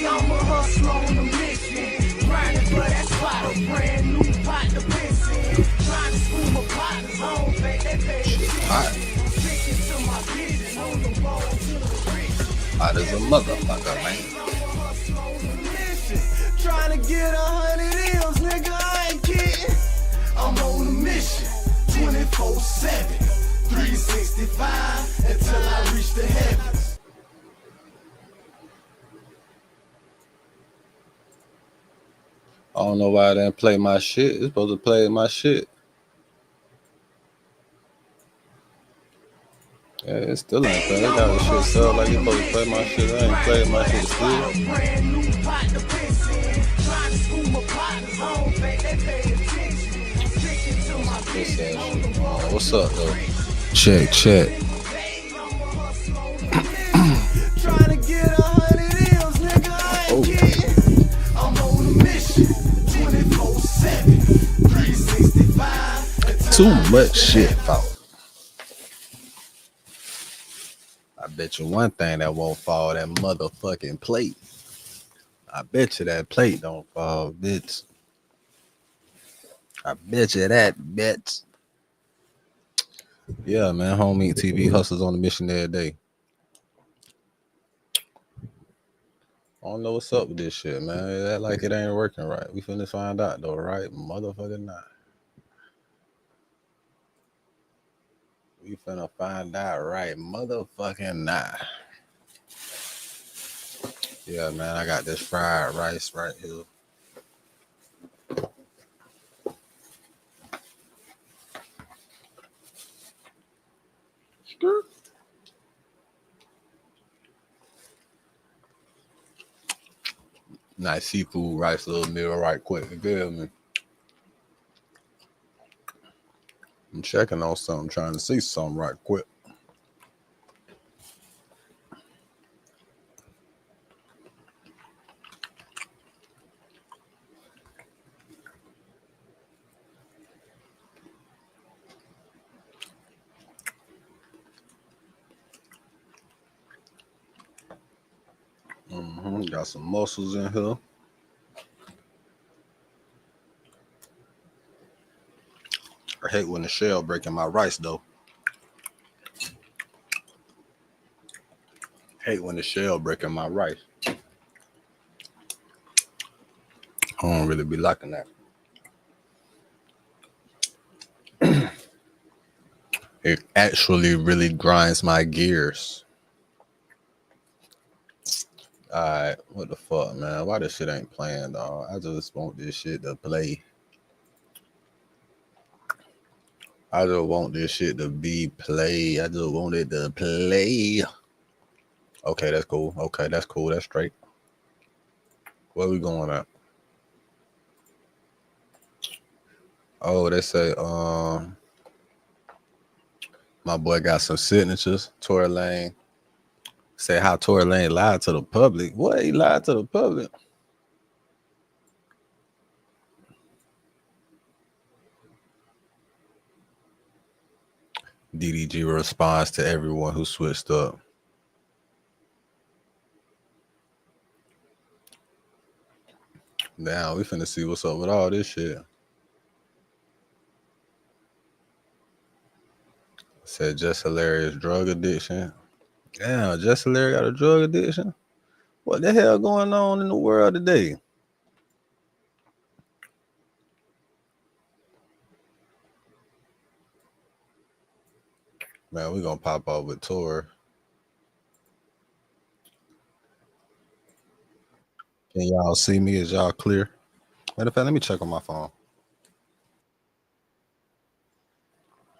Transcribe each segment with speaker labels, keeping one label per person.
Speaker 1: I'm a hustler on a mission. Grinding for that spot, a brand new pot to piss in. Trying to school my partners home, babe, they pay attention. Sticking to my vision, on the road to the rich.
Speaker 2: Hot as a motherfucker, man.
Speaker 1: Trying to get 100 M's, nigga, I ain't kidding. I'm on a mission, 24/7, 365, until I reach the heavens.
Speaker 2: I don't know why I didn't play my shit. It's supposed to play my shit. Yeah, it still ain't playing. They got this shit sound like you supposed to play my shit. I ain't playing my shit still.
Speaker 1: Brand new pot to piss in. Trying to school my partners home, babe, they pay attention. Sticking to my vision, on the road.
Speaker 2: What's up, though? Check.
Speaker 1: Trying to get 100 M's, nigga, I ain't kidding. I'm on a mission, 24/7, 365.
Speaker 2: Too much shit, folks. I bet you one thing that won't fall, that motherfucking plate. I bet you that plate don't fall, bitch. I bet you that, bitch. Yeah, man, Home Meat TV hustles on the mission every day. I don't know what's up with this shit, man. It act like it ain't working right. We finna find out, though, right? Motherfucking not. We finna find out, right? Motherfucking not. Yeah, man, I got this fried rice right here. Nice seafood rice, little meal right quick. You feel me? I'm checking on something, trying to see something right quick. Got some mussels in here. I hate when the shell breaking my rice, though. Hate when the shell breaking my rice. I don't really be liking that. It actually really grinds my gears. Alright, what the fuck, man? Why this shit ain't playing, dog? I just want this shit to play. I just want this shit to be played. I just want it to play. Okay, that's cool. Okay, that's cool. That's straight. Where we going at? Oh, they say, my boy got some signatures. Tory Lane. Say how Tory Lane lied to the public. What? He lied to the public? DDG responds to everyone who switched up. Now we finna see what's up with all this shit. Said Just Hilarious drug addiction. Damn, Just Hilarious got a drug addiction? What the hell going on in the world today? Man, we gonna pop off with Tory. Can y'all see me? Is y'all clear? Matter of fact, let me check on my phone.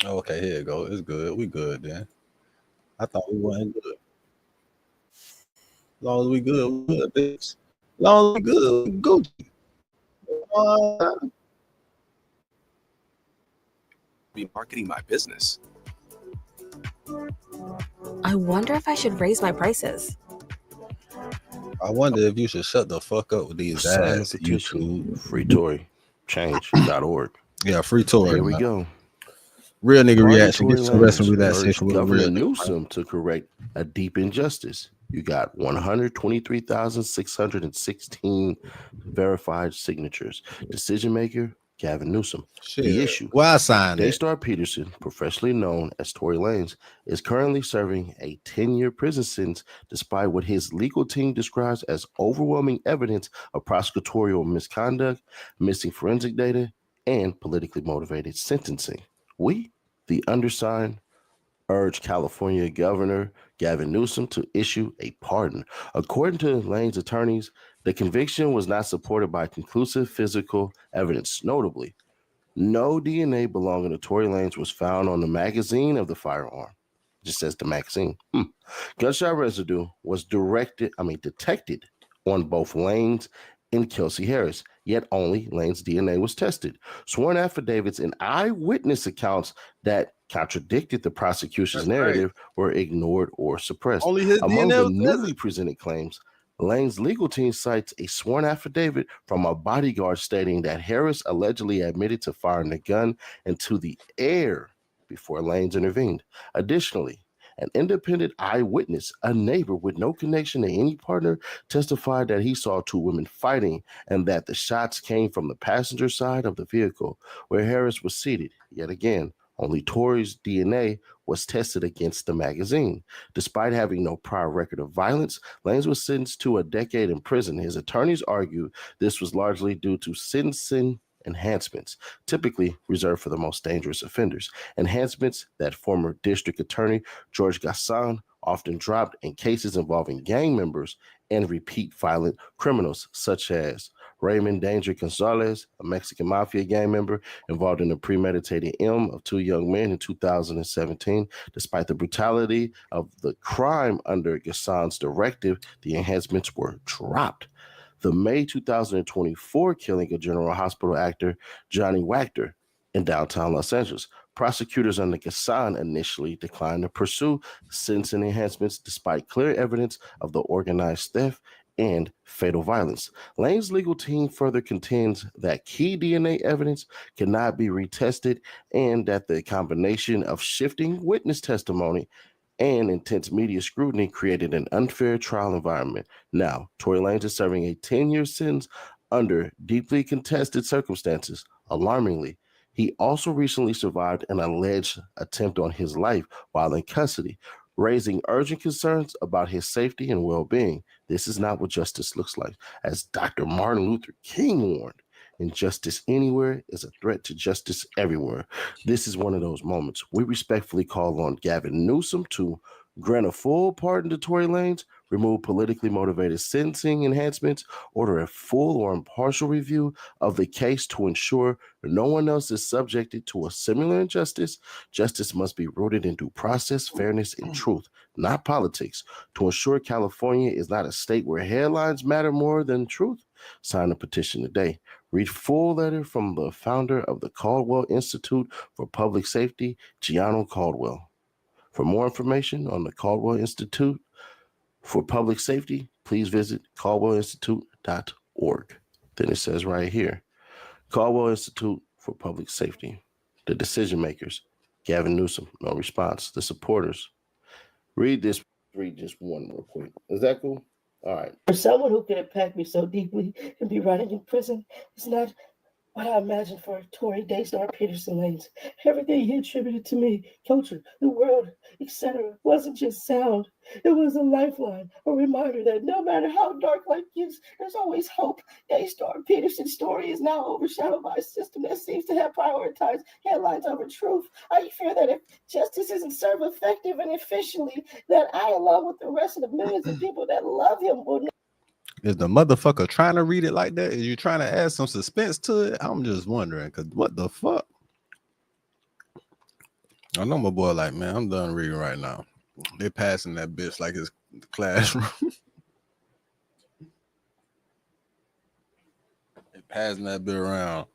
Speaker 2: Oh, okay, here it go. It's good. We good then. I thought we wasn't good. As long as we good, we good, bitch. As long as we good, we Gucci.
Speaker 3: Be marketing my business.
Speaker 4: I wonder if I should raise my prices.
Speaker 2: I wonder if you should shut the fuck up with these ads.
Speaker 5: YouTube. FreeToryChange.org.
Speaker 2: Yeah, free Tory.
Speaker 5: Here we go.
Speaker 2: Real nigga
Speaker 5: Party
Speaker 2: reaction. Get
Speaker 5: Tory
Speaker 2: some rest and
Speaker 5: Lanez
Speaker 2: relaxation
Speaker 5: urged
Speaker 2: with a
Speaker 5: Governor
Speaker 2: real
Speaker 5: Newsom to correct a deep injustice. You got 123,616 verified signatures. Decision maker, Gavin Newsom.
Speaker 2: Shit.
Speaker 5: The issue.
Speaker 2: Well, I signed it.
Speaker 5: Daystar Peterson, professionally known as Tory Lanez, is currently serving a 10-year prison sentence despite what his legal team describes as overwhelming evidence of prosecutorial misconduct, missing forensic data, and politically motivated sentencing. We, the undersigned, urge California Governor Gavin Newsom to issue a pardon. According to Lane's attorneys, the conviction was not supported by conclusive physical evidence. Notably, no DNA belonging to Tory Lanez was found on the magazine of the firearm. It just says the magazine. Gunshot residue was detected on both Lanez and Kelsey Harris, yet only Lane's DNA was tested. Sworn affidavits and eyewitness accounts that contradicted the prosecution's narrative were ignored or suppressed.
Speaker 2: Only his
Speaker 5: Among
Speaker 2: DNA
Speaker 5: the
Speaker 2: was
Speaker 5: newly
Speaker 2: tested.
Speaker 5: presented claims, Lane's legal team cites a sworn affidavit from a bodyguard stating that Harris allegedly admitted to firing the gun into the air before Lane's intervened. Additionally, an independent eyewitness, a neighbor with no connection to any partner, testified that he saw two women fighting and that the shots came from the passenger side of the vehicle where Harris was seated. Yet again, only Tory's DNA was tested against the magazine. Despite having no prior record of violence, Lanez was sentenced to a decade in prison. His attorneys argue this was largely due to sentencing enhancements, typically reserved for the most dangerous offenders. Enhancements that former district attorney George Gasson often dropped in cases involving gang members and repeat violent criminals, such as Raymond Danger Gonzalez, a Mexican mafia gang member involved in the premeditated M of two young men in 2017. Despite the brutality of the crime under Gasson's directive, the enhancements were dropped. The May 2024 killing of General Hospital actor Johnny Wachter in downtown Los Angeles. Prosecutors under Gasson initially declined to pursue sentencing enhancements despite clear evidence of the organized theft and fatal violence. Lane's legal team further contends that key DNA evidence cannot be retested and that the combination of shifting witness testimony and intense media scrutiny created an unfair trial environment. Now, Tory Lanez is serving a 10-year sentence under deeply contested circumstances. Alarmingly, he also recently survived an alleged attempt on his life while in custody, raising urgent concerns about his safety and well-being. This is not what justice looks like. As Dr. Martin Luther King warned, injustice anywhere is a threat to justice everywhere. This is one of those moments. We respectfully call on Gavin Newsom to grant a full pardon to Tory Lanez, remove politically motivated sentencing enhancements, order a full or impartial review of the case to ensure no one else is subjected to a similar injustice. Justice must be rooted in due process, fairness, and truth, not politics. To ensure California is not a state where headlines matter more than truth, sign a petition today. Read full letter from the founder of the Caldwell Institute for Public Safety, Gianno Caldwell. For more information on the Caldwell Institute for Public Safety, please visit caldwellinstitute.org. Then it says right here, Caldwell Institute for Public Safety. The decision makers, Gavin Newsom, no response. The supporters. Read just one real quick. Is that cool? All right.
Speaker 6: For someone who could impact me so deeply and be rotting in prison, it's not what I imagined for Tory Daystar Peterson Lanez. Everything he attributed to me, culture, the world, etc., wasn't just sound. It was a lifeline, a reminder that no matter how dark life gets, there's always hope. Daystar Peterson's story is now overshadowed by a system that seems to have prioritized headlines over truth. I fear that if justice isn't served effective and efficiently, that I, along with the rest of the millions of people that love him, will
Speaker 2: Is the motherfucker trying to read it like that? Is you trying to add some suspense to it? I'm just wondering, because what the fuck? I know my boy like, man, I'm done reading right now. They passing that bitch like it's the classroom. They passing that bit around.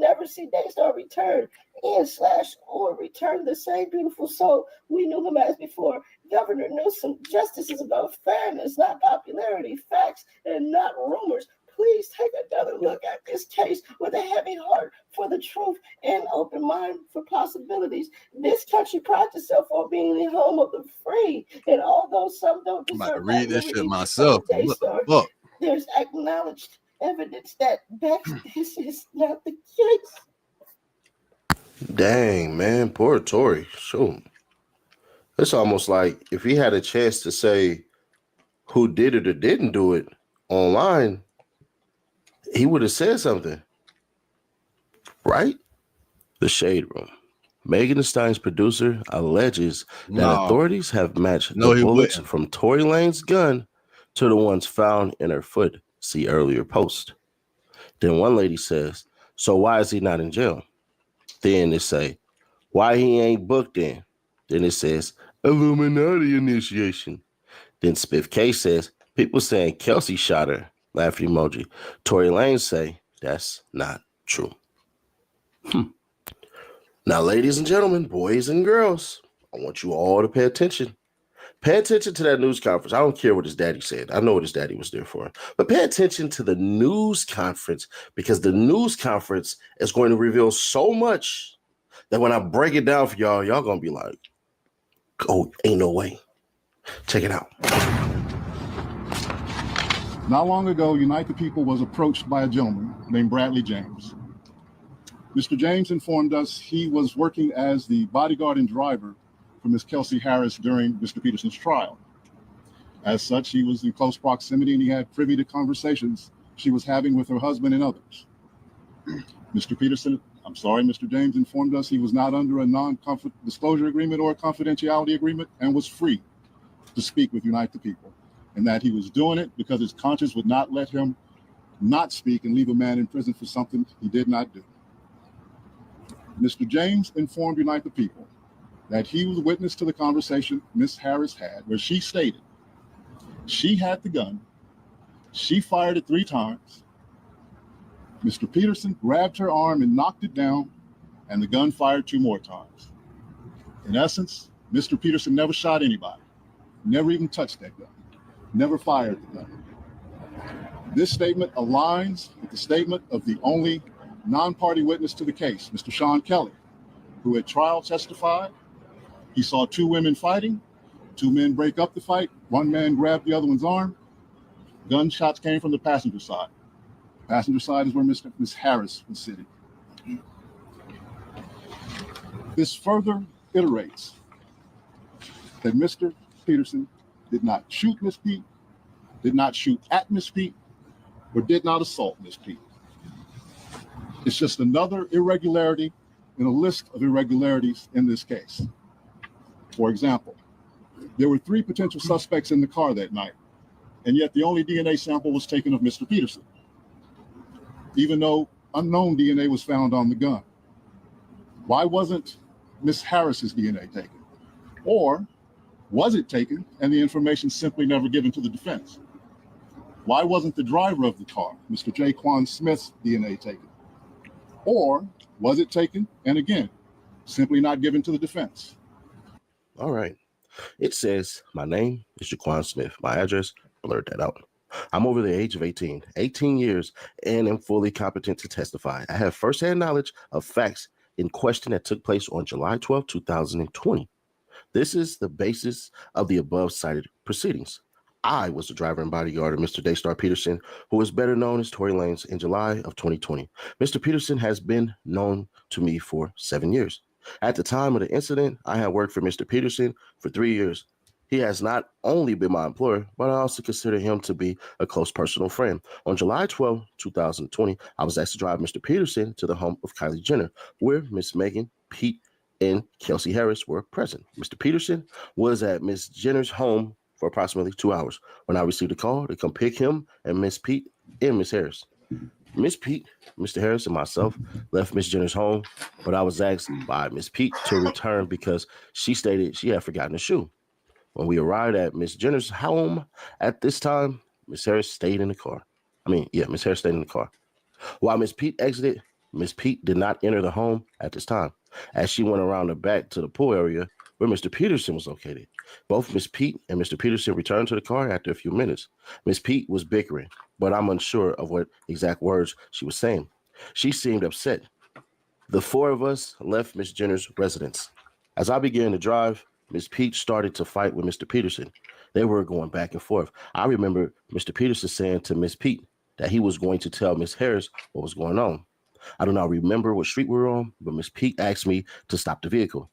Speaker 6: never see Daystar return or return the same beautiful soul we knew him as before. Governor Newsom, justice is about fairness, not popularity, facts, and not rumors. please take another look at this case with a heavy heart for the truth and open mind for possibilities. This country prides itself on being the home of the free, and although some don't
Speaker 2: I'm about to
Speaker 6: deserve
Speaker 2: read
Speaker 6: that
Speaker 2: this shit
Speaker 6: liberty
Speaker 2: myself.
Speaker 6: from
Speaker 2: What the
Speaker 6: Daystar,
Speaker 2: fuck?
Speaker 6: there's acknowledged evidence that backs this is not the case.
Speaker 5: Dang, man, poor Tory. Shoot. It's almost like if he had a chance to say who did it or didn't do it online, he would have said something, right? The Shade Room. Megan Thee Stallion's producer alleges that
Speaker 2: Nah,
Speaker 5: authorities have matched
Speaker 2: no,
Speaker 5: the
Speaker 2: he
Speaker 5: bullets
Speaker 2: wouldn't.
Speaker 5: from Tory Lane's gun to the ones found in her foot. See earlier post. Then one lady says, so why is he not in jail? Then it say, why he ain't booked in? Then it says, Illuminati initiation. Then Spiff K says, people saying Kelsey shot her. Laughing emoji. Tory Lane say, that's not true. Now, ladies and gentlemen, boys and girls, I want you all to pay attention. Pay attention to that news conference. I don't care what his daddy said. I know what his daddy was there for. But pay attention to the news conference, because the news conference is going to reveal so much that when I break it down for y'all, y'all going to be like, oh, ain't no way. Check it out.
Speaker 7: Not long ago, Unite the People was approached by a gentleman named Bradley James. Mr. James informed us he was working as the bodyguard and driver for Ms. Kelsey Harris during Mr. Peterson's trial. As such, he was in close proximity and he had privy to conversations she was having with her husband and others. Mr. James informed us he was not under a non-disclosure agreement or a confidentiality agreement and was free to speak with Unite the People, and that he was doing it because his conscience would not let him not speak and leave a man in prison for something he did not do. Mr. James informed Unite the People that he was witness to the conversation Ms. Harris had, where she stated she had the gun, she fired it 3 times, Mr. Peterson grabbed her arm and knocked it down, and the gun fired 2 more times. In essence, Mr. Peterson never shot anybody, never even touched that gun, never fired the gun. This statement aligns with the statement of the only non-party witness to the case, Mr. Sean Kelly, who at trial testified he saw 2 women fighting, 2 men break up the fight, 1 man grabbed the other one's arm. Gunshots came from the passenger side. Passenger side is where Ms. Harris was sitting. This further iterates that Mr. Peterson did not shoot Ms. Pete, did not shoot at Ms. Pete, or did not assault Ms. Pete. It's just another irregularity in a list of irregularities in this case. For example, there were 3 potential suspects in the car that night, and yet the only DNA sample was taken of Mr. Peterson, even though unknown DNA was found on the gun. Why wasn't Ms. Harris's DNA taken? Or was it taken and the information simply never given to the defense? Why wasn't the driver of the car, Mr. Jaquan Smith's DNA taken? Or was it taken and again, simply not given to the defense?
Speaker 5: All right. It says, my name is Jaquan Smith. My address, blurred that out. I'm over the age of 18 years, and am fully competent to testify. I have firsthand knowledge of facts in question that took place on July 12, 2020. This is the basis of the above cited proceedings. I was the driver and bodyguard of Mr. Daystar Peterson, who is better known as Tory Lanez, in July of 2020. Mr. Peterson has been known to me for 7 years. At the time of the incident, I had worked for Mr. Peterson for 3 years. He has not only been my employer, but I also consider him to be a close personal friend. On July 12, 2020, I was asked to drive Mr. Peterson to the home of Kylie Jenner, where Miss Megan, Pete, and Kelsey Harris were present. Mr. Peterson was at Miss Jenner's home for approximately 2 hours when I received a call to come pick him and Miss Pete and Miss Harris. Miss Pete, Mr. Harris, and myself left Miss Jenner's home, but I was asked by Miss Pete to return because she stated she had forgotten a shoe. When we arrived at Miss Jenner's home at this time, Miss Harris stayed in the car. Miss Harris stayed in the car. While Miss Pete exited, Miss Pete did not enter the home at this time, as she went around the back to the pool area where Mr. Peterson was located. Both Miss Pete and Mr. Peterson returned to the car after a few minutes. Miss Pete was bickering, but I'm unsure of what exact words she was saying. She seemed upset. The four of us left Miss Jenner's residence. As I began to drive, Miss Pete started to fight with Mr. Peterson. They were going back and forth. I remember Mr. Peterson saying to Miss Pete that he was going to tell Miss Harris what was going on. I do not remember what street we were on, but Miss Pete asked me to stop the vehicle.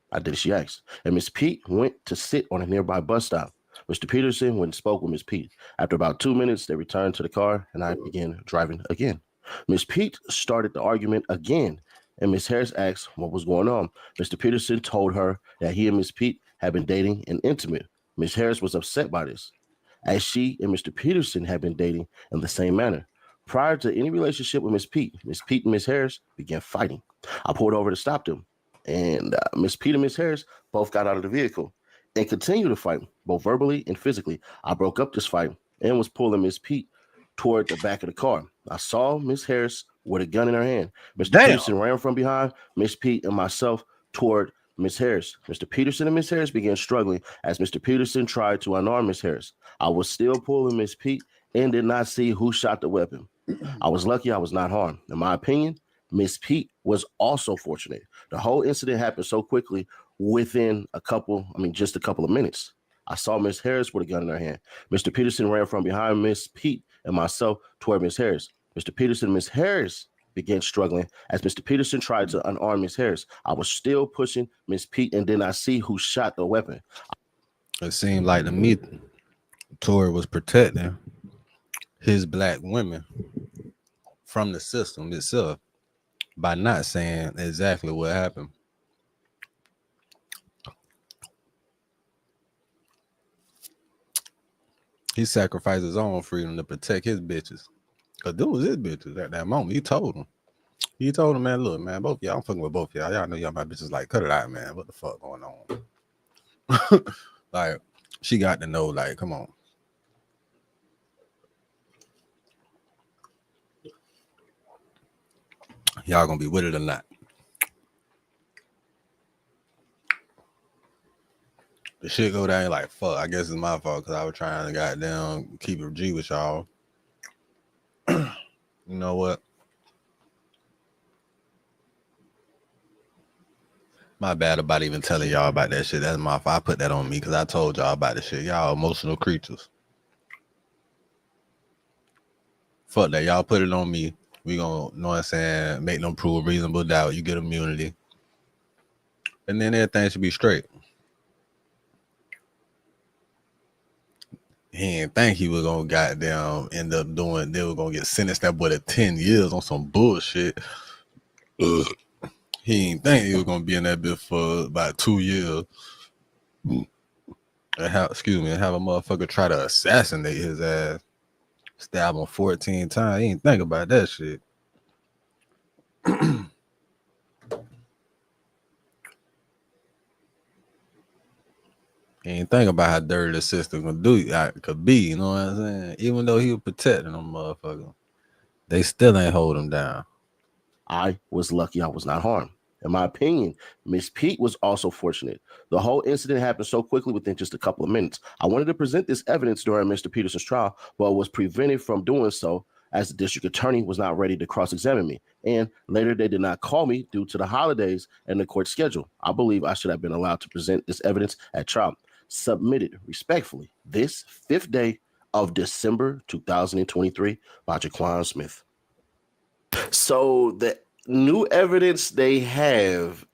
Speaker 5: I did as she asked, and Miss Pete went to sit on a nearby bus stop. Mr. Peterson went and spoke with Miss Pete. After about 2 minutes, they returned to the car, and I began driving again. Miss Pete started the argument again, and Miss Harris asked what was going on. Mr. Peterson told her that he and Miss Pete had been dating and intimate. Miss Harris was upset by this, as she and Mr. Peterson had been dating in the same manner. Prior to any relationship with Miss Pete and Miss Harris began fighting. I pulled over to stop them, and Miss Pete and Miss Harris both got out of the vehicle and continued to fight, both verbally and physically. I broke up this fight and was pulling Miss Pete toward the back of the car. I saw Miss Harris with a gun in her hand. Mr. Peterson ran from behind Miss Pete and myself toward Miss Harris. Mr. Peterson and Miss Harris began struggling as Mr. Peterson tried to unarm Miss Harris. I was still pulling Miss Pete and did not see who shot the weapon. I was lucky I was not harmed. In my opinion, Miss Pete was also fortunate. The whole incident happened so quickly within just a couple of minutes. I saw Miss Harris with a gun in her hand. Mr. Peterson ran from behind Miss Pete and myself toward Miss Harris. Mr. Peterson and Miss Harris began struggling as Mr. Peterson tried to unarm Miss Harris. I was still pushing Miss Pete and did not see who shot the weapon.
Speaker 2: It seemed like to me, Tory was protecting his black women from the system itself by not saying exactly what happened. He sacrificed his own freedom to protect his bitches. Because them was his bitches at that moment. He told them. He told him, man, look, man, both y'all, I'm fucking with both y'all. Y'all know y'all my bitches, like, cut it out, man. What the fuck going on? Like, she got to know, like, come on. Y'all gonna be with it or not? The shit go down, like, fuck, I guess it's my fault because I was trying to goddamn keep it G with y'all. You know what? My bad about even telling y'all about that shit. That's my fault. I put that on me because I told y'all about the shit. Y'all emotional creatures. Fuck that. Y'all put it on me. We gonna, know what I'm saying, make them prove reasonable doubt. You get immunity. And then everything should be straight. He didn't think he was gonna goddamn end up doing, they were gonna get sentenced that boy to 10 years on some bullshit. Ugh. He didn't think he was gonna be in that bit for about 2 years. And have a motherfucker try to assassinate his ass. Stab him 14 times. He didn't think about that shit. He didn't think about how dirty the system could be, you know what I'm saying? Even though he was protecting them motherfuckers, they still ain't hold him down.
Speaker 5: I was lucky I was not harmed. In my opinion, Miss Pete was also fortunate. The whole incident happened so quickly within just a couple of minutes. I wanted to present this evidence during Mr. Peterson's trial, but was prevented from doing so as the district attorney was not ready to cross-examine me. And later they did not call me due to the holidays and the court schedule. I believe I should have been allowed to present this evidence at trial. Submitted respectfully this 5th day of December 2023 by Jaquan Smith. So the new evidence they have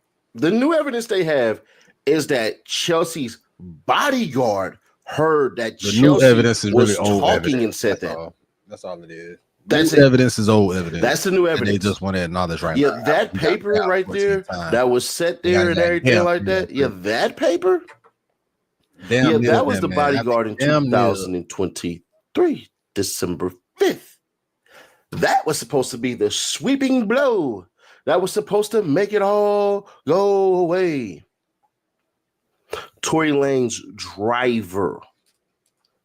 Speaker 5: is that Chelsea's bodyguard heard that
Speaker 2: The
Speaker 5: Chelsea
Speaker 2: new evidence is
Speaker 5: was
Speaker 2: really old
Speaker 5: talking
Speaker 2: evidence.
Speaker 5: and said
Speaker 2: That's
Speaker 5: that.
Speaker 2: all. That's all it is.
Speaker 5: That's
Speaker 2: new
Speaker 5: it.
Speaker 2: Evidence is old evidence.
Speaker 5: That's the new evidence.
Speaker 2: And they just want to acknowledge right
Speaker 5: yeah,
Speaker 2: now.
Speaker 5: that paper right there that was set there and everything like that. Yeah, that paper.
Speaker 2: Damn
Speaker 5: yeah, that was the bodyguard in 2023, December 5th. That was supposed to be the sweeping blow. That was supposed to make it all go away. Tory Lane's driver,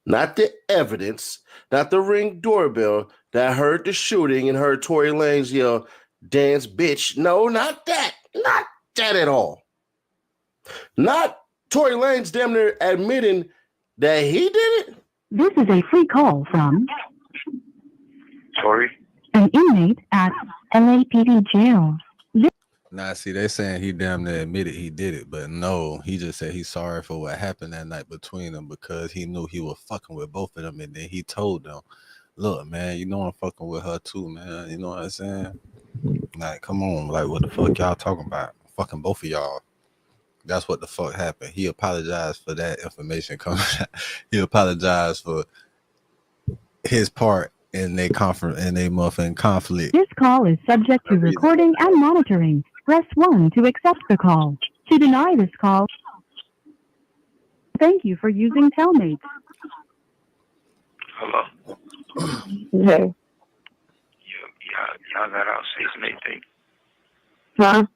Speaker 5: not the evidence, not the Ring doorbell that heard the shooting and heard Tory Lanez yell, "Dance, bitch." No, not that. Not that at all. Not Tory Lanez damn near admitting that he did it.
Speaker 8: This is a free call from
Speaker 9: Tory?
Speaker 8: an inmate at LAPD jail.
Speaker 2: Nah, see, they saying he damn near admitted he did it, but no, he just said he's sorry for what happened that night between them because he knew he was fucking with both of them, and then he told them, "Look, man, you know I'm fucking with her too, man. You know what I'm saying? Like, come on, like, what the fuck y'all talking about? Fucking both of y'all." That's what the fuck happened. He apologized for that information coming out. He apologized for his part in their muffin conflict.
Speaker 8: This call is subject to recording and monitoring. Press 1 to accept the call. To deny this call, thank you for using Telmate.
Speaker 9: Hello?
Speaker 8: Hey.
Speaker 9: Y'all got out safe and everything?
Speaker 8: Huh?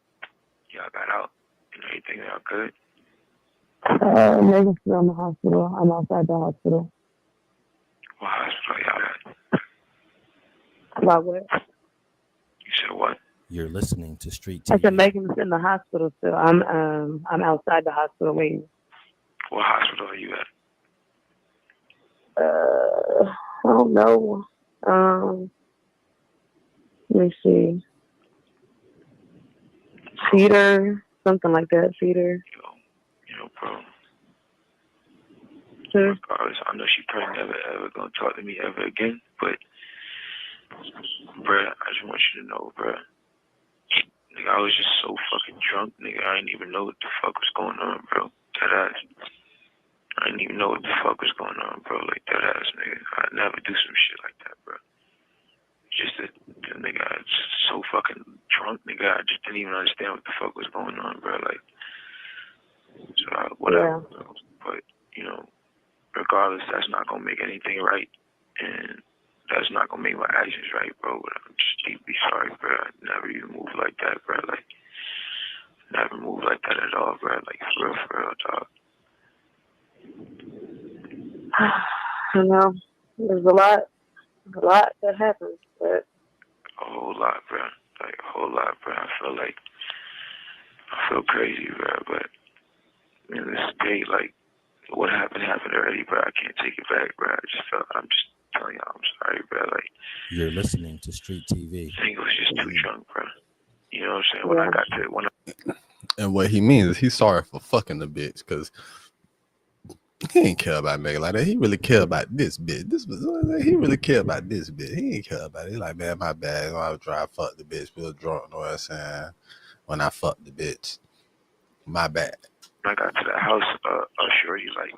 Speaker 9: Y'all got out and everything? Y'all good?
Speaker 8: Megan's still in the hospital. I'm outside the hospital.
Speaker 9: What hospital y'all at?
Speaker 8: About what?
Speaker 9: You said what?
Speaker 10: You're listening to Street
Speaker 8: I
Speaker 10: TV.
Speaker 8: said Megan's in the hospital still. I'm outside the hospital waiting.
Speaker 9: What hospital are you at?
Speaker 8: I don't know. Let me see. Cedar, something like that. Cedar.
Speaker 9: Bro.
Speaker 8: Sure.
Speaker 9: Regardless, I know she probably never ever gonna talk to me ever again, but bruh, I just want you to know, bruh. Nigga, I was just so fucking drunk, nigga. I didn't even know what the fuck was going on, bro. That ass. I didn't even know what the fuck was going on, bro. Like, that ass, nigga. I'd never do some shit like that, bro. Just that, nigga, I was just so fucking drunk, nigga. I just didn't even understand what the fuck was going on, bro. Like, so, whatever,
Speaker 8: Yeah.
Speaker 9: bro. But, regardless, that's not gonna make anything right. And that's not gonna make my actions right, bro. But I'm just deeply sorry, bro. I never even moved like that, bro. Like, never moved like that at all, bro. Like, for real, dog.
Speaker 8: I know. There's a lot that happens, but
Speaker 9: A whole lot, bro. Like, a whole lot, bro. I feel crazy, bro. But in this day, like, what happened already, bro. I can't take it back, bro. I'm just telling y'all, I'm sorry, bro. Like,
Speaker 10: You're listening to Street TV.
Speaker 9: I think I was just too drunk, bro. You know what I'm saying? When I got to it,
Speaker 2: And what he means is he's sorry for fucking the bitch because he ain't care about Megan like that. He really care about this bitch. He really care about this bitch. He ain't care about it. He's like, man, my bad. I was trying to fuck the bitch. Feel drunk, know what I'm saying? When I fucked the bitch. My bad.
Speaker 9: when I got to the house, shorty, like,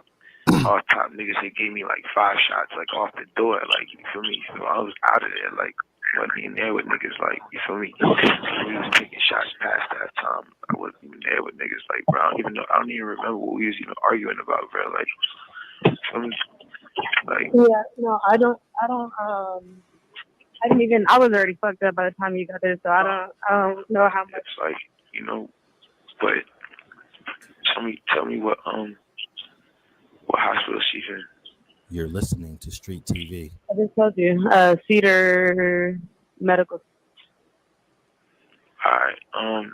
Speaker 9: all top niggas, they gave me like 5 shots, like, off the door, like, you feel me? So I was out of there, like, wasn't even there with niggas, like, you feel me? So we was taking shots past that time. I wasn't even there with niggas, like, bro. I don't even remember what we was even arguing about, bro. Like, you feel me? Like,
Speaker 8: yeah, no, I didn't even. I was already fucked up by the time you got there, so I don't know how much.
Speaker 9: it's like, but tell me what hospital she's in.
Speaker 10: You're listening to Street TV.
Speaker 8: I just told you, Cedar Medical.
Speaker 9: Alright,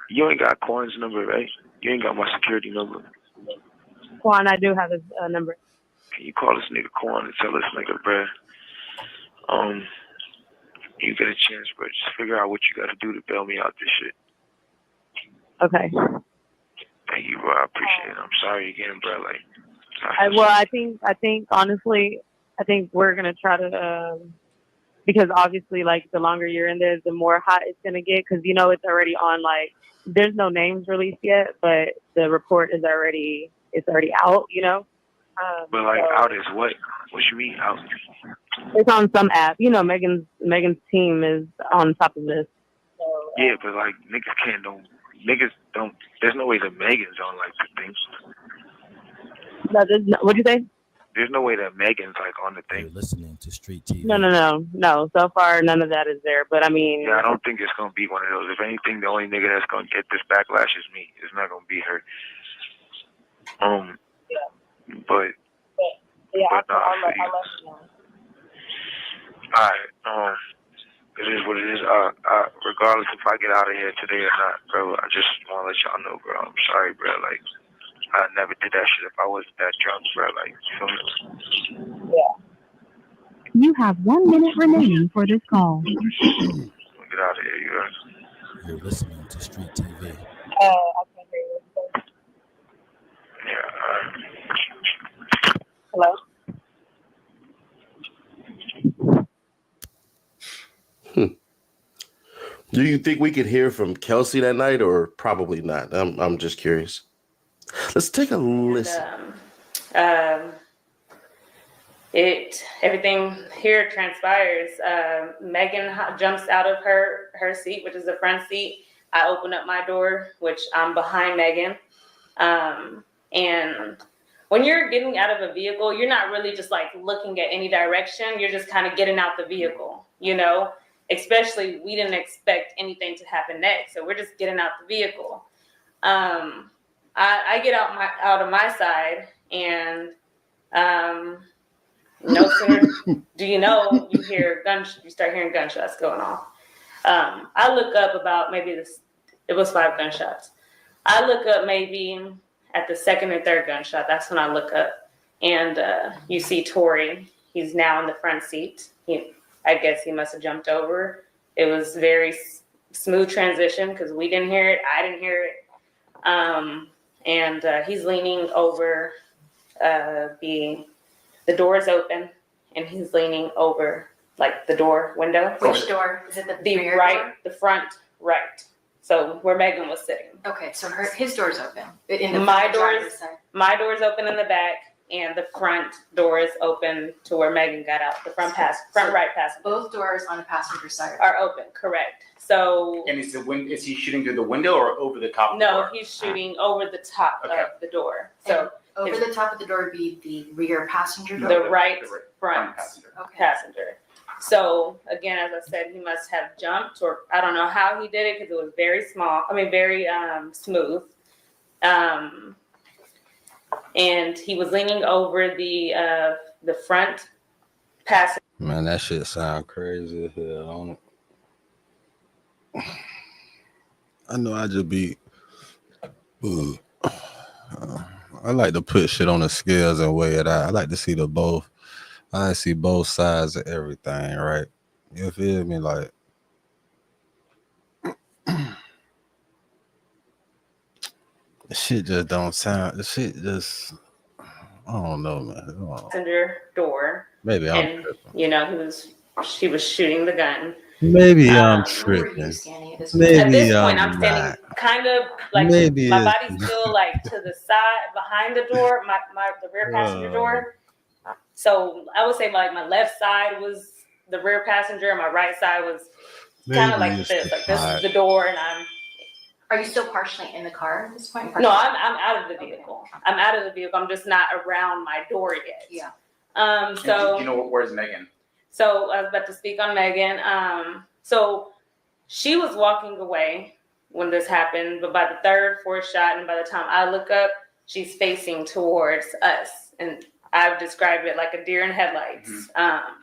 Speaker 9: you ain't got Quan's number, right? You ain't got my security number.
Speaker 8: Quan, I do have his number.
Speaker 9: Can you call this nigga Quan and tell this nigga, bruh, you get a chance, bro, just figure out what you gotta do to bail me out this shit.
Speaker 8: Okay.
Speaker 9: Thank you, bro. I appreciate it. I'm sorry again, bro. Like,
Speaker 8: I think honestly, I think we're gonna try to, because obviously, like, the longer you're in there, the more hot it's gonna get. Because it's already on. Like, there's no names released yet, but the report is already out.
Speaker 9: but like, out is what? What you mean out?
Speaker 8: It's on some app. Megan's team is on top of this. So,
Speaker 9: Yeah, but like, niggas don't. There's no way that Megan's on like the thing.
Speaker 8: No, what'd you say?
Speaker 9: There's no way that Megan's like on the thing.
Speaker 10: You're listening to Street TV.
Speaker 8: No. So far, none of that is there. But I mean,
Speaker 9: yeah, I don't think it's gonna be one of those. If anything, the only nigga that's gonna get this backlash is me. It's not gonna be her. But
Speaker 8: yeah,
Speaker 9: but
Speaker 8: I'll let you know.
Speaker 9: Alright, it is what it is. Regardless if I get out of here today or not, bro, I just want to let y'all know, bro. I'm sorry, bro. Like, I never did that shit if I wasn't that drunk, bro. Like, you feel me?
Speaker 11: You have 1 minute remaining for this call.
Speaker 9: Get out of here, you guys.
Speaker 10: You're listening to Street TV.
Speaker 8: I can't hear you.
Speaker 9: Yeah,
Speaker 8: Hello?
Speaker 5: Do you think we could hear from Kelsey that night, or probably not? I'm just curious. Let's take a listen.
Speaker 8: Everything here transpires. Megan jumps out of her seat, which is the front seat. I open up my door, which I'm behind Megan. And when you're getting out of a vehicle, you're not really just like looking at any direction. You're just kind of getting out the vehicle, you know? Especially, we didn't expect anything to happen next, so we're just getting out the vehicle. I get out of my side, and no sooner do you know, you start hearing gunshots going off. I look up about it was 5 gunshots. I look up maybe at the second and third gunshot. That's when I look up, and you see Tori. He's now in the front seat. I guess he must have jumped over. It was very smooth transition because we didn't hear it. I didn't hear it. And he's leaning over. The door is open, and he's leaning over like the door window.
Speaker 12: Which door? Is it the rear door?
Speaker 8: The front right. So where Megan was sitting.
Speaker 12: Okay, so his door's open.
Speaker 8: My door's open in the back. And the front door is open to where Megan got out. The front right passenger.
Speaker 12: Both doors on the passenger side
Speaker 8: are open, correct. So.
Speaker 13: And is he shooting through the window or over the top of the door?
Speaker 8: No, he's shooting over the top of the door. So
Speaker 12: over the top of the door would be the rear passenger door?
Speaker 8: The right front passenger. So again, as I said, he must have jumped, or I don't know how he did it because it was very smooth. And he was leaning over the front passenger.
Speaker 2: Man, that shit sound crazy as hell, don't it? I know I just be. I like to put shit on the scales and weigh it out. I like to see I see both sides of everything, right? You feel me? Like, the shit just don't sound. The shit just, I don't know, man.
Speaker 8: Passenger door.
Speaker 2: Maybe I'm tripping.
Speaker 8: You know, she was shooting the gun.
Speaker 2: Maybe I'm tripping. Maybe
Speaker 8: at this point,
Speaker 2: I'm
Speaker 8: standing
Speaker 2: not.
Speaker 8: Kind of like
Speaker 2: Maybe
Speaker 8: my body's still like to the side behind the door, the rear passenger door. So I would say like my left side was the rear passenger, and my right side was kind of like this. Like this is the door, and I'm.
Speaker 12: Are you still partially in the car at this point?
Speaker 8: No, I'm out of the vehicle. Okay. I'm out of the vehicle. I'm just not around my door yet.
Speaker 12: Yeah.
Speaker 13: So do you know where's Megan?
Speaker 8: So I was about to speak on Megan. So she was walking away when this happened, but by the third, fourth shot, and by the time I look up, she's facing towards us, and I've described it like a deer in headlights. Mm-hmm.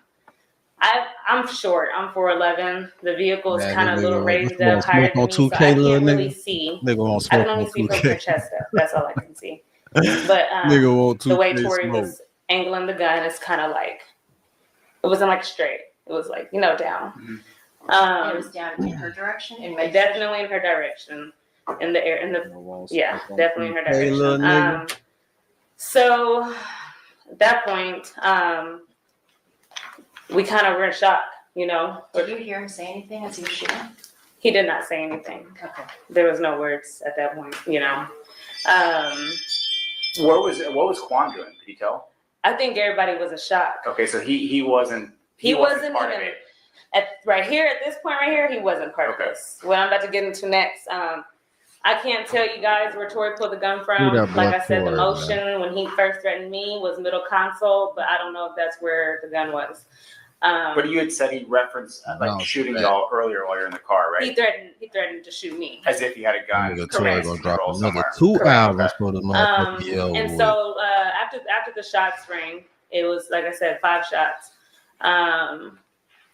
Speaker 8: I'm short. I'm 4'11". The vehicle is kind of a little raised up higher than me, so I can't really see. I can only see from her chest up. That's all I can see. But the way Tori was angling the gun is kind of like, it wasn't like straight. It was like, down.
Speaker 12: Mm-hmm. It was down in her direction?
Speaker 8: Definitely in her direction. In the air. Definitely in her direction. So at that point, we kind of were in shock,
Speaker 12: Did you hear him say anything as he was shooting?
Speaker 8: He did not say anything.
Speaker 12: Okay.
Speaker 8: There was no words at that point,
Speaker 13: What was Quan doing? Could you tell?
Speaker 8: I think everybody was in shock.
Speaker 13: Okay, so he wasn't.
Speaker 8: He wasn't
Speaker 13: part
Speaker 8: even
Speaker 13: of it.
Speaker 8: at this point right here. He wasn't part of this. What I'm about to get into next. I can't tell you guys where Tori pulled the gun from. Like I said, the motion when he first threatened me was middle console, but I don't know if that's where the gun was.
Speaker 13: But you had said he referenced shooting y'all earlier while you're in the car, right?
Speaker 8: He threatened to shoot me.
Speaker 13: As if he had a gun.
Speaker 2: Correct. Gonna drop another 2 hours for the motherfucker.
Speaker 8: And so after the shots rang, it was like I said, 5 shots.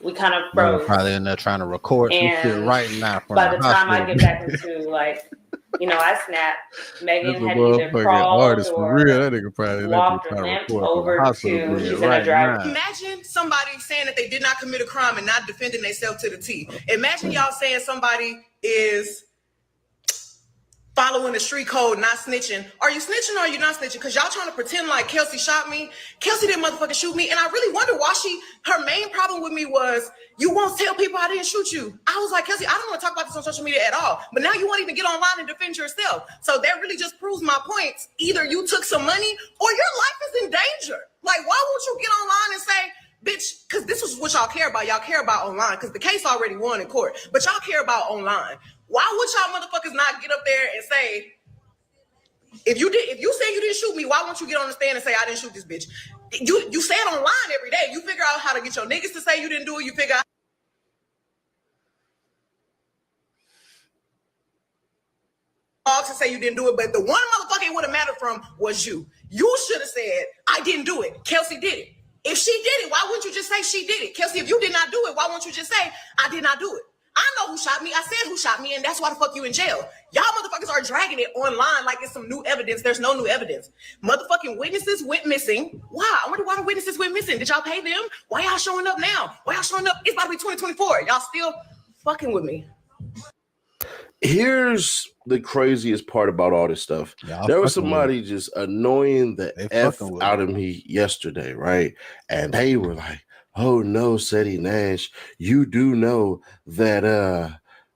Speaker 8: We kind of froze.
Speaker 2: Probably in there trying to record some shit right now.
Speaker 8: By the time I get back into like
Speaker 14: I snapped. Megan
Speaker 2: That's a
Speaker 14: had either
Speaker 2: motherfucking
Speaker 14: crawled
Speaker 2: artist for real.
Speaker 14: or
Speaker 2: That nigga probably
Speaker 14: walked or
Speaker 2: probably
Speaker 14: limped
Speaker 2: record from the
Speaker 14: over
Speaker 2: hospital
Speaker 14: to,
Speaker 2: bed
Speaker 14: she's in a
Speaker 2: right
Speaker 14: driver.
Speaker 2: now.
Speaker 1: Imagine somebody saying that they did not commit a crime and not defending themselves to the T. Imagine y'all saying somebody is following the street code, not snitching. Are you snitching or are you not snitching? Because y'all trying to pretend like Kelsey shot me. Kelsey didn't motherfucking shoot me. And I really wonder why her main problem with me was, you won't tell people I didn't shoot you. I was like, Kelsey, I don't want to talk about this on social media at all. But now you won't even get online and defend yourself. So that really just proves my points. Either you took some money or your life is in danger. Like, why won't you get online and say, bitch, because this is what y'all care about. Y'all care about online because the case already won in court. But y'all care about online. Why would y'all motherfuckers not get up there and say, if you say you didn't shoot me, why won't you get on the stand and say I didn't shoot this bitch? You say it online every day. You figure out how to get your niggas to say you didn't do it. You figure out to say you didn't do it, but the one motherfucker it would have mattered from was you. You should have said, I didn't do it. Kelsey did it. If she did it, why wouldn't you just say she did it? Kelsey, if you did not do it, why won't you just say, I did not do it? I know who shot me. I said who shot me, and that's why the fuck you in jail. Y'all motherfuckers are dragging it online like it's some new evidence. There's no new evidence. Motherfucking witnesses went missing. Why? I wonder why the witnesses went missing. Did y'all pay them? Why y'all showing up now? Why y'all showing up? It's about to be 2024. Y'all still fucking with me.
Speaker 5: Here's the craziest part about all this stuff. There was somebody just annoying the F out of me yesterday, right? And they were like, oh no, Seti Nash, you do know that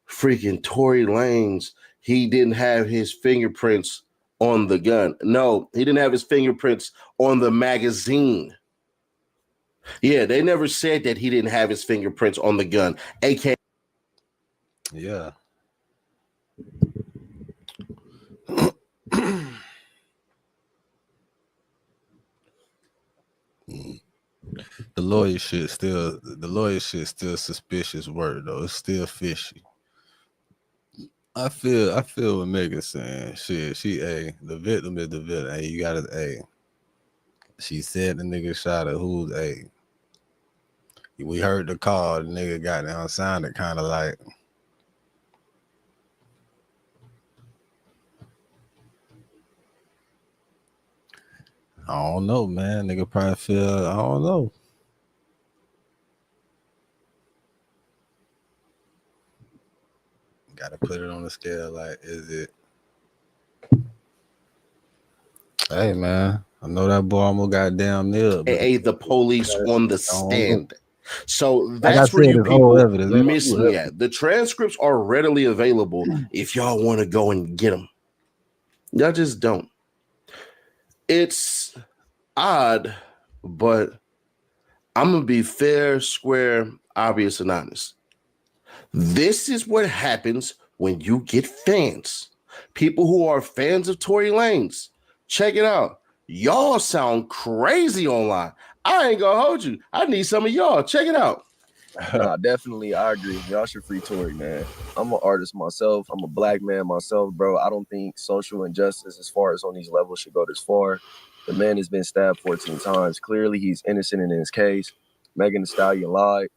Speaker 5: freaking Tory Lanez, he didn't have his fingerprints on the gun. No, he didn't have his fingerprints on the magazine. Yeah, they never said that he didn't have his fingerprints on the gun. AK.
Speaker 2: Yeah. The lawyer shit still suspicious word though. It's still fishy. I feel what Megan's saying. Shit, the victim is the victim. Hey, you gotta she said the nigga shot her. Who's we heard the call, the nigga got down, sounded kind of like I don't know, man. Nigga probably feel I don't know. Gotta put it on the scale. Like, is it? Hey, man, I know that boy almost got damn nailed.
Speaker 5: The police on the stand. So
Speaker 2: Like
Speaker 5: that's where
Speaker 2: said,
Speaker 5: you people
Speaker 2: miss
Speaker 5: me at. The transcripts are readily available if y'all want to go and get them. Y'all just don't. It's odd, but I'm going to be fair, square, obvious, and honest. This is what happens when you get fans. People who are fans of Tory Lanez. Check it out. Y'all sound crazy online. I ain't gonna hold you. I need some of y'all. Check it out.
Speaker 15: Nah, definitely, I agree. Y'all should free Tory, man. I'm an artist myself. I'm a black man myself, bro. I don't think social injustice as far as on these levels should go this far. The man has been stabbed 14 times. Clearly, he's innocent in his case. Megan Thee Stallion lied.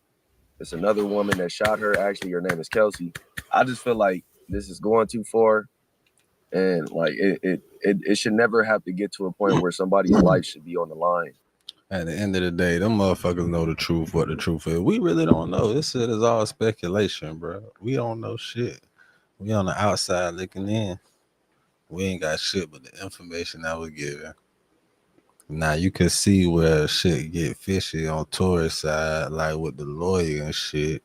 Speaker 15: It's another woman that shot her. Actually, her name is Kelsey. I just feel like this is going too far. And like it should never have to get to a point where somebody's life should be on the line.
Speaker 2: At the end of the day, them motherfuckers know the truth, what the truth is. We really don't know. This shit is all speculation, bro. We don't know shit. We on the outside looking in. We ain't got shit but the information that was given. Now you can see where shit get fishy on Tory's side, like with the lawyer and shit.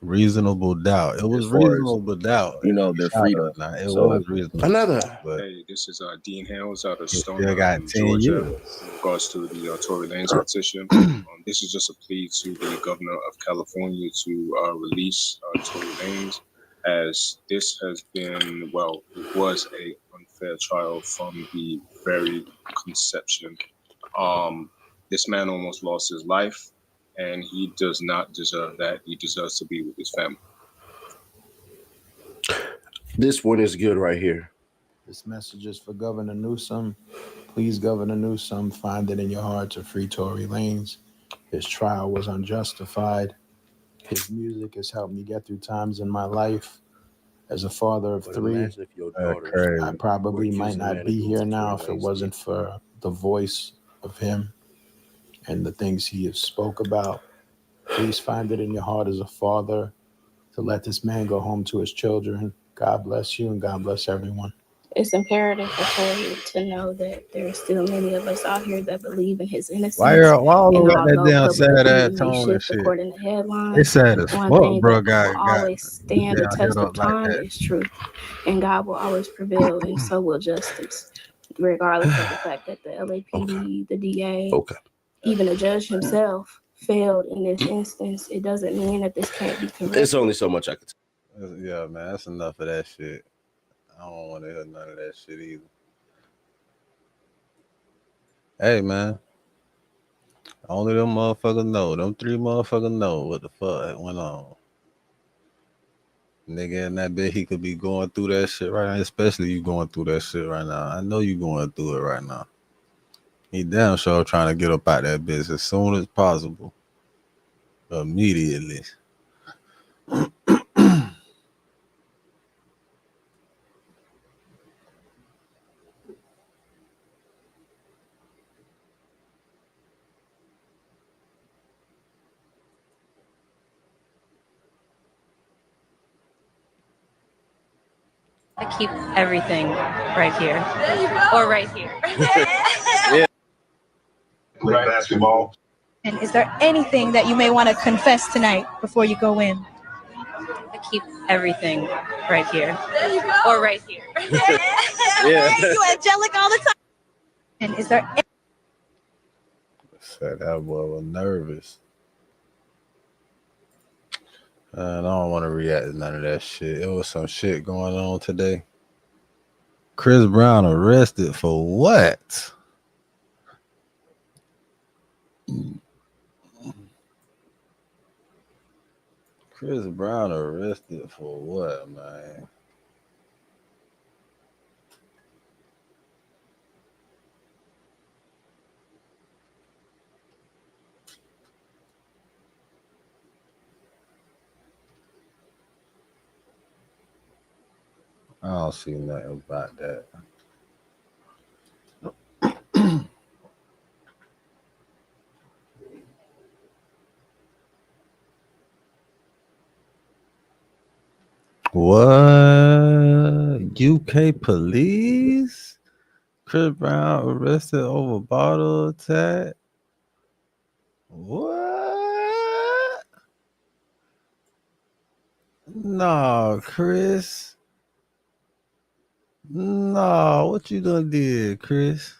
Speaker 2: Reasonable doubt. It was reasonable doubt.
Speaker 15: You know, their freedom.
Speaker 2: It was reasonable.
Speaker 16: Hey, this is Dean Hales out of Stone
Speaker 2: still got
Speaker 16: Island,
Speaker 2: 10
Speaker 16: Georgia.
Speaker 2: years.
Speaker 16: In regards to the Tory Lanez petition, this is just a plea to the governor of California to release Tory Lanez, as this has been, well, it was a unfair trial from the very conception. This man almost lost his life, and he does not deserve that. He deserves to be with his family.
Speaker 5: This one is good right here.
Speaker 17: This message is for Governor Newsom. Please, Governor Newsom, find it in your heart to free Tory Lanez. His trial was unjustified. His music has helped me get through times in my life. As a father of three,
Speaker 5: If your daughters
Speaker 17: I probably
Speaker 5: were
Speaker 17: might
Speaker 5: accusing a man
Speaker 17: not
Speaker 5: of
Speaker 17: be
Speaker 5: doing
Speaker 17: here
Speaker 5: some
Speaker 17: now
Speaker 5: Tory
Speaker 17: if it
Speaker 5: Lanez
Speaker 17: wasn't for the voice of him and the things he has spoke about. Please find it in your heart as a father to let this man go home to his children. God bless you and God bless everyone.
Speaker 18: It's imperative for Tory to know that there are still many of us out here that believe in his innocence.
Speaker 2: Why all
Speaker 18: And
Speaker 2: got that
Speaker 18: although
Speaker 2: damn
Speaker 18: public
Speaker 2: sad ass
Speaker 18: opinion may
Speaker 2: tone and
Speaker 18: shift
Speaker 2: shit?
Speaker 18: according to
Speaker 2: They
Speaker 18: headlines,
Speaker 2: sad as
Speaker 18: one
Speaker 2: fuck,
Speaker 18: thing
Speaker 2: bro.
Speaker 18: that will
Speaker 2: Got
Speaker 18: always stand the
Speaker 2: down
Speaker 18: test
Speaker 2: hit
Speaker 18: of
Speaker 2: up like
Speaker 18: time
Speaker 2: that.
Speaker 18: is truth. And God will always prevail, and so will justice, regardless of the fact that the LAPD, the DA, even the judge himself failed in this instance. It doesn't mean that this can't be corrected.
Speaker 5: There's only so much I could say.
Speaker 2: Yeah, man, that's enough of that shit. I don't want to hear none of that shit either. Hey, man. Only them motherfuckers know. Them 3 motherfuckers know what the fuck went on. Nigga in that bed, he could be going through that shit right now. Especially you going through that shit right now. I know you going through it right now. He damn sure trying to get up out that bitch as soon as possible. Immediately.
Speaker 19: I keep everything right here. Or right here.
Speaker 20: Yeah. Play basketball.
Speaker 19: And is there anything that you may want to confess tonight before you go in? I keep everything right here. Or right here.
Speaker 20: Yeah.
Speaker 19: You angelic all the time. And is there
Speaker 2: Said that boy was nervous. I don't want to react to none of that shit. It was some shit going on today. Chris Brown arrested for what? Chris Brown arrested for what, man? I don't see nothing about that. What? UK police? Chris Brown arrested over bottle attack? What? No, Chris. No, what you done did, Chris?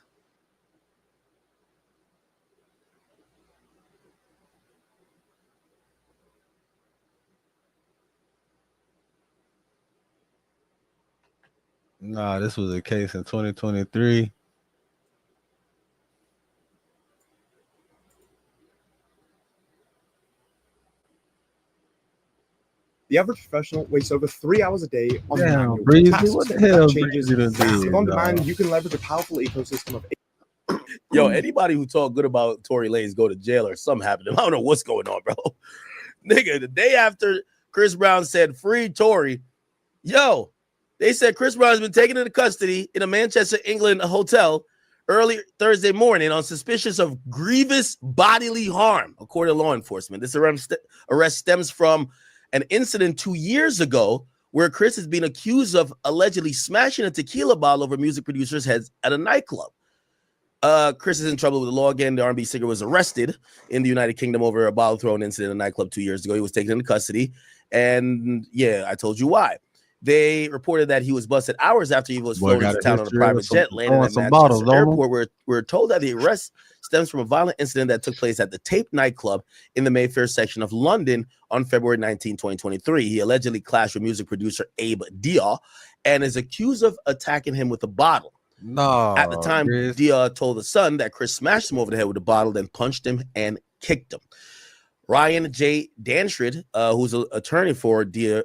Speaker 2: Nah, this was a case in 2023.
Speaker 21: The average professional wastes over 3 hours a day on
Speaker 2: Damn,
Speaker 21: manual
Speaker 2: Breezy,
Speaker 21: tasks.
Speaker 2: what the hell
Speaker 21: That changes
Speaker 2: Breezy done
Speaker 21: fast.
Speaker 2: did,
Speaker 21: With On Demand,
Speaker 2: dog?
Speaker 21: you can leverage a powerful ecosystem of
Speaker 22: Yo, anybody who talk good about Tory Lanez go to jail or something happened to him. I don't know what's going on, bro. Nigga, the day after Chris Brown said free Tory, yo, they said Chris Brown has been taken into custody in a Manchester, England hotel early Thursday morning on suspicion of grievous bodily harm, according to law enforcement. This arrest stems from an incident 2 years ago where Chris has been accused of allegedly smashing a tequila bottle over music producer's heads at a nightclub. Chris is in trouble with the law again. The R&B singer was arrested in the United Kingdom over a bottle thrown incident in a nightclub 2 years ago. He was taken into custody. And yeah, I told you why. They reported that he was busted hours after he was flown into town on a private jet, landing at Manchester Airport. We're told that the arrest stems from a violent incident that took place at the Tape nightclub in the Mayfair section of London on February 19, 2023. He allegedly clashed with music producer Abe Dia and is accused of attacking him with a bottle.
Speaker 2: No.
Speaker 22: At the time,
Speaker 2: Chris.
Speaker 22: Dia told the Sun that Chris smashed him over the head with a bottle, then punched him and kicked him. Ryan J. Danstrid, who's an attorney for Dia,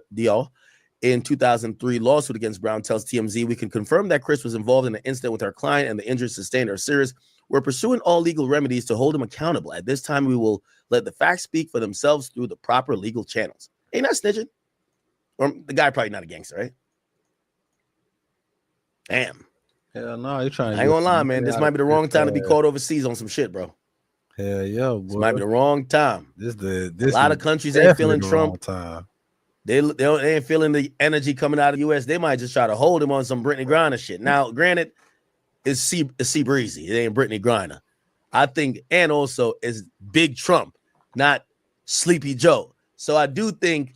Speaker 22: in 2003 lawsuit against Brown tells TMZ, we can confirm that Chris was involved in an incident with our client and the injuries sustained are serious. We're pursuing all legal remedies to hold him accountable. At this time, we will let the facts speak for themselves through the proper legal channels. Ain't that snitching? Or the guy probably not a gangster, right? Damn.
Speaker 2: Hell no, you're trying to
Speaker 22: I ain't gonna lie, man. This might be the wrong time to be caught overseas on some shit, bro.
Speaker 2: Hell yeah, boy.
Speaker 22: This might be the wrong time.
Speaker 2: This
Speaker 22: a lot of countries ain't feeling Trump.
Speaker 2: Time.
Speaker 22: They ain't feeling the energy coming out of the U.S. They might just try to hold him on some Brittany Griner shit. Now, granted, it's C Breezy. It ain't Brittany Griner. I think, and also it's Big Trump, not Sleepy Joe. So I do think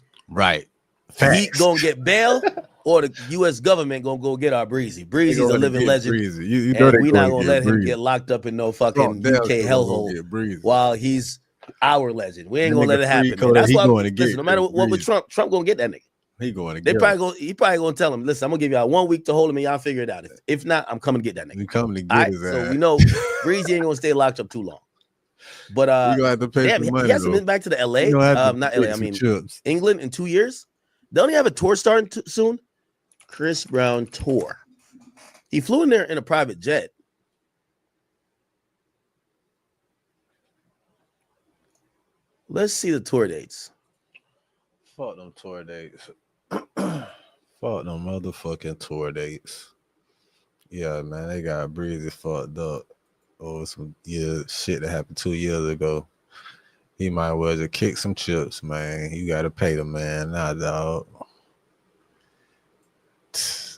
Speaker 22: he gonna get bail, or the U.S. government gonna go get our Breezy. Breezy's a living legend.
Speaker 2: Breezy. You
Speaker 22: and we're not gonna let him get locked up in no fucking UK hellhole while he's our legend. We ain't gonna let it happen. Man. That's why. Listen, no matter what with Trump gonna get that nigga.
Speaker 2: He going to
Speaker 22: get. He probably gonna tell him, listen, I'm gonna give y'all 1 week to hold him, and y'all figure it out. If not, I'm coming to get that nigga.
Speaker 2: You coming to get his ass.
Speaker 22: So we know Breezy ain't gonna stay locked up too long. But
Speaker 2: you gonna have to pay some money.
Speaker 22: He hasn't been back to the LA. Not LA. I mean England in 2 years. Don't he have a tour starting soon? Chris Brown tour. He flew in there in a private jet. Let's see the tour dates.
Speaker 2: Fuck them tour dates. Fuck them motherfucking tour dates. Yeah, man, they got Breezy fucked up. Oh, some shit that happened 2 years ago. He might well just kick some chips, man. You gotta pay the man, nah, dog.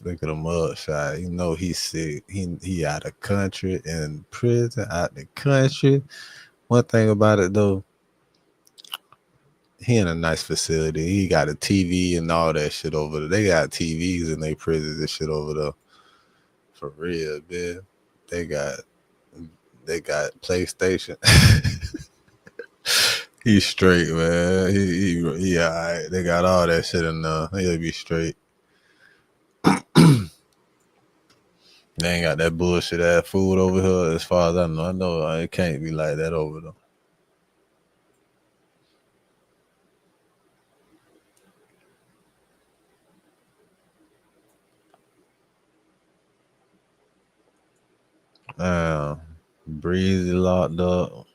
Speaker 2: Look at the mugshot. You know he's sick. He out of country, in prison, out the country. One thing about it though, he in a nice facility. He got a TV and all that shit over there. They got TVs in their prisons and shit over there. For real, man. They got PlayStation. He's straight, man. He all right. They got all that shit in there. He'll be straight. They ain't got that bullshit ass food over here. As far as I know it can't be like that over there. Breezy locked up.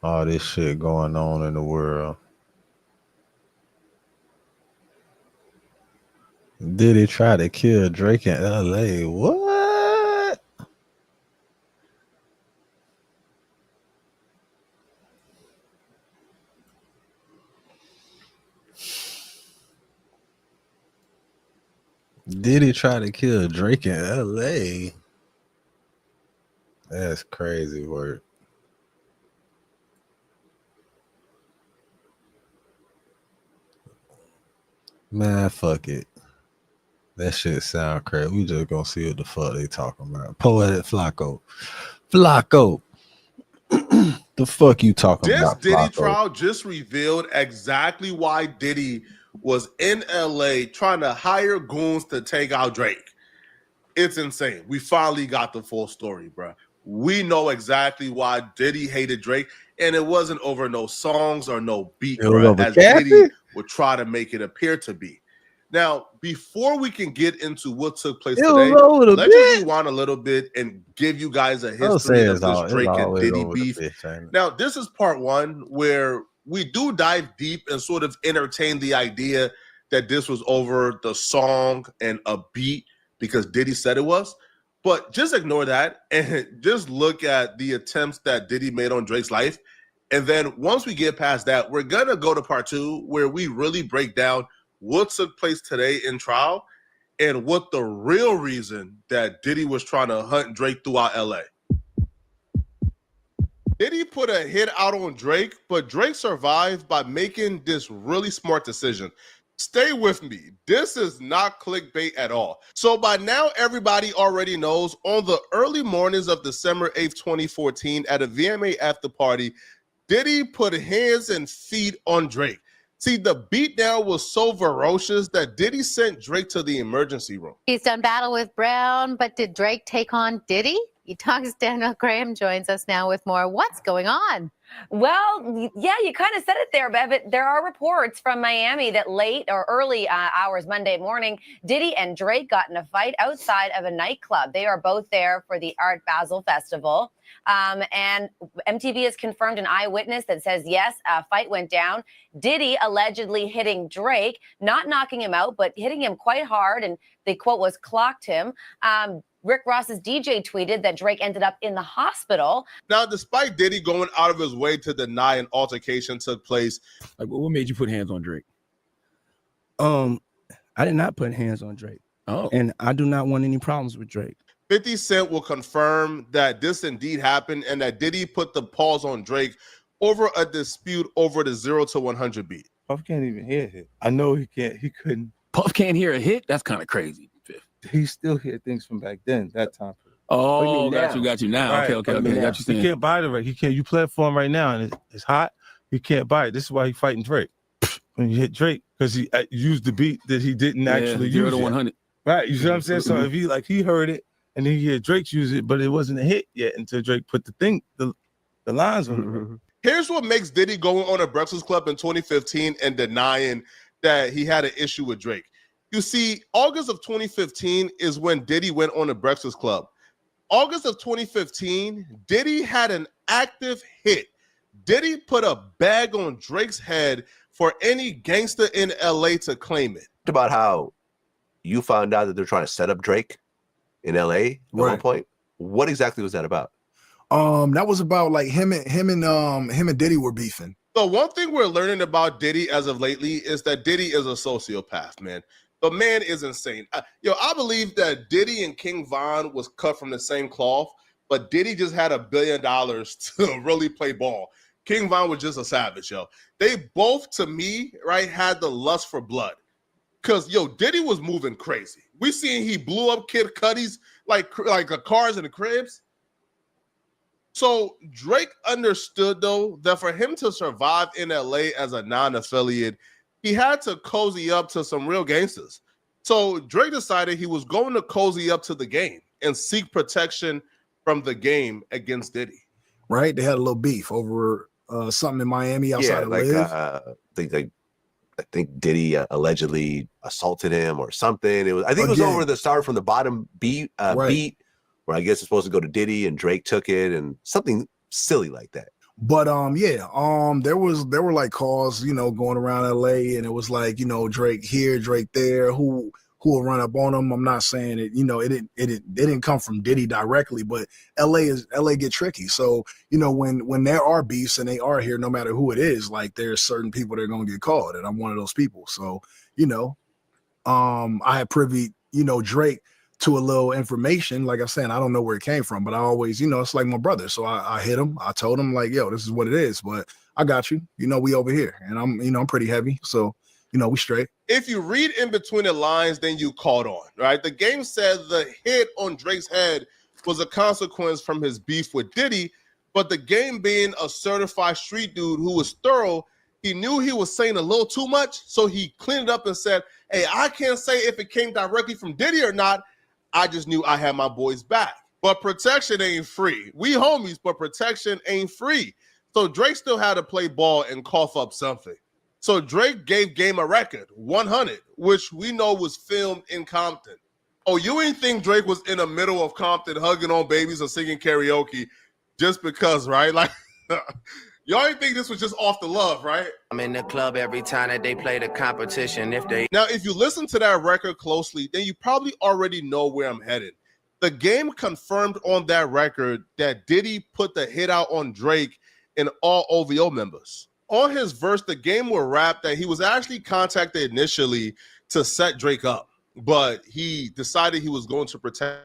Speaker 2: All this shit going on in the world. Did he try to kill Drake in LA? What? Did he try to kill Drake in LA? That's crazy work. Man, fuck it. That shit sound crazy. We just gonna see what the fuck they talking about. Poetic Flacco. The fuck you talking about?
Speaker 3: This Diddy
Speaker 2: Flacco?
Speaker 3: trial just revealed exactly why Diddy was in LA trying to hire goons to take out Drake. It's insane. We finally got the full story, bro. We know exactly why Diddy hated Drake, and it wasn't over no songs or no beat, bro, as Diddy would try to make it appear to be. Now, before we can get into what took place today, let's just rewind a little bit and give you guys a history of this Drake and Diddy beef. Now, this is part one where we do dive deep and sort of entertain the idea that this was over the song and a beat because Diddy said it was. But just ignore that and just look at the attempts that Diddy made on Drake's life. And then once we get past that, we're going to go to part two where we really break down what took place today in trial and what the real reason that Diddy was trying to hunt Drake throughout LA. Diddy put a hit out on Drake, but Drake survived by making this really smart decision. Stay with me. This is not clickbait at all. So by now, everybody already knows on the early mornings of December 8th, 2014, at a VMA after party, Diddy put hands and feet on Drake. See, the beatdown was so ferocious that Diddy sent Drake to the emergency room.
Speaker 4: He's done battle with Brown, but did Drake take on Diddy? Talks Daniel Graham joins us now with more. What's going on?
Speaker 6: Well, yeah, you kind of said it there, Bev. There are reports from Miami that late or early hours Monday morning, Diddy and Drake got in a fight outside of a nightclub. They are both there for the Art Basel Festival. And MTV has confirmed an eyewitness that says, yes, a fight went down. Diddy allegedly hitting Drake, not knocking him out, but hitting him quite hard. And the quote was clocked him. Rick Ross's DJ tweeted that Drake ended up in the hospital.
Speaker 3: Now, despite Diddy going out of his way to deny an altercation took place.
Speaker 23: Like, what made you put hands on Drake? I did not put hands on Drake. Oh. And I do not want any problems with Drake.
Speaker 3: 50 Cent will confirm that this indeed happened and that Diddy put the pause on Drake over a dispute over the 0 to 100 beat.
Speaker 24: Puff can't even hear a hit. I know he can't. He couldn't.
Speaker 23: Puff can't hear a hit? That's kind of crazy.
Speaker 24: He still hear things from back then, that time.
Speaker 23: Oh, got you now.
Speaker 24: Right.
Speaker 23: Okay. Got you.
Speaker 24: He can't buy the Drake. He can't. You play it for him right now, and it's hot. He can't buy it. This is why he's fighting Drake. When you hit Drake, because he used the beat that he didn't actually use.
Speaker 23: 0 to 100.
Speaker 24: Right. You see what I'm saying? So if he heard it and then he heard Drake use it, but it wasn't a hit yet until Drake put the lines on it.
Speaker 3: Here's what makes Diddy going on a Breakfast Club in 2015 and denying that he had an issue with Drake. You see, August of 2015 is when Diddy went on the Breakfast Club. August of 2015, Diddy had an active hit. Diddy put a bag on Drake's head for any gangster in LA to claim it.
Speaker 25: About how you found out that they're trying to set up Drake in LA at one point. What exactly was that about?
Speaker 26: That was about like him and Diddy were beefing.
Speaker 3: So one thing we're learning about Diddy as of lately is that Diddy is a sociopath, man. The man is insane. I believe that Diddy and King Von was cut from the same cloth, but Diddy just had $1 billion to really play ball. King Von was just a savage, yo. They both, to me, right, had the lust for blood. Because, Diddy was moving crazy. We seen he blew up Kid Cudi's like cars in the cribs. So Drake understood, though, that for him to survive in LA as a non-affiliate, he had to cozy up to some real gangsters. So Drake decided he was going to cozy up to the game and seek protection from the game against Diddy.
Speaker 26: Right? They had a little beef over something in Miami outside of Liv.
Speaker 25: I think Diddy allegedly assaulted him or something. It was over the start from the bottom beat, where I guess it's supposed to go to Diddy and Drake took it and something silly like that.
Speaker 26: But there were like calls, going around LA, and it was like, Drake here, Drake there, who will run up on him. I'm not saying it, it didn't come from Diddy directly, but LA get tricky. So, when there are beefs and they are here, no matter who it is, like there's certain people that are gonna get called, and I'm one of those people. So, I had privy, Drake to a little information. Like I said, I don't know where it came from, but I always, it's like my brother. So I hit him. I told him like, yo, this is what it is, but I got you. We over here, and I'm pretty heavy. So, we straight.
Speaker 3: If you read in between the lines, then you caught on, right? The game said the hit on Drake's head was a consequence from his beef with Diddy, but the game being a certified street dude who was thorough, he knew he was saying a little too much, so he cleaned it up and said, hey, I can't say if it came directly from Diddy or not. I just knew I had my boys back. But protection ain't free. We homies, but protection ain't free. So Drake still had to play ball and cough up something. So Drake gave Game a record, 100, which we know was filmed in Compton. Oh, you ain't think Drake was in the middle of Compton hugging on babies or singing karaoke just because, right? Like, y'all ain't think this was just off the love, right?
Speaker 27: I'm in the club every time that they play the competition.
Speaker 3: Now, if you listen to that record closely, then you probably already know where I'm headed. The Game confirmed on that record that Diddy put the hit out on Drake and all OVO members. On his verse, The Game will rap that he was actually contacted initially to set Drake up, but he decided he was going to protect